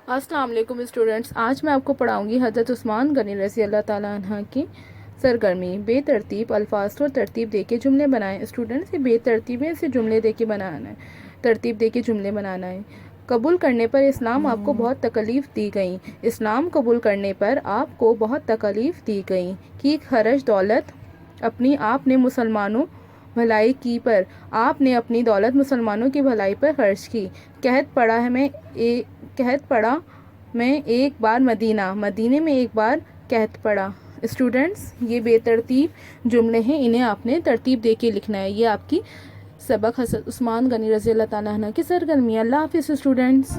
السلام علیکم اسٹوڈنٹس، آج میں آپ کو پڑھاؤں گی حضرت عثمان غنی رضی اللہ تعالیٰ عنہ کی سرگرمی بے ترتیب الفاظ کو ترتیب دے کے جملے بنائیں۔ اسٹوڈنٹس، یہ بے ترتیب ہے، اسے جملے دے کے بنانا ہے، ترتیب دے کے جملے بنانا ہے۔ قبول کرنے پر اسلام آپ کو بہت تکلیف دی گئی، اسلام قبول کرنے پر آپ کو بہت تکلیف دی گئی کی خرچ دولت اپنی آپ نے مسلمانوں بھلائی کی پر آپ نے اپنی دولت مسلمانوں کی بھلائی پر خرچ کی۔ قحط پڑا میں ایک بار مدینے میں ایک بار قحط پڑا۔ اسٹوڈنٹس، یہ بے ترتیب جملے ہیں، انہیں آپ نے ترتیب دے کے لکھنا ہے۔ یہ آپ کی سبق حضرت عثمان غنی رضی اللہ تعالیٰ عنہ کی سرگرمی ہے۔ اللہ حافظ اسٹوڈنٹس۔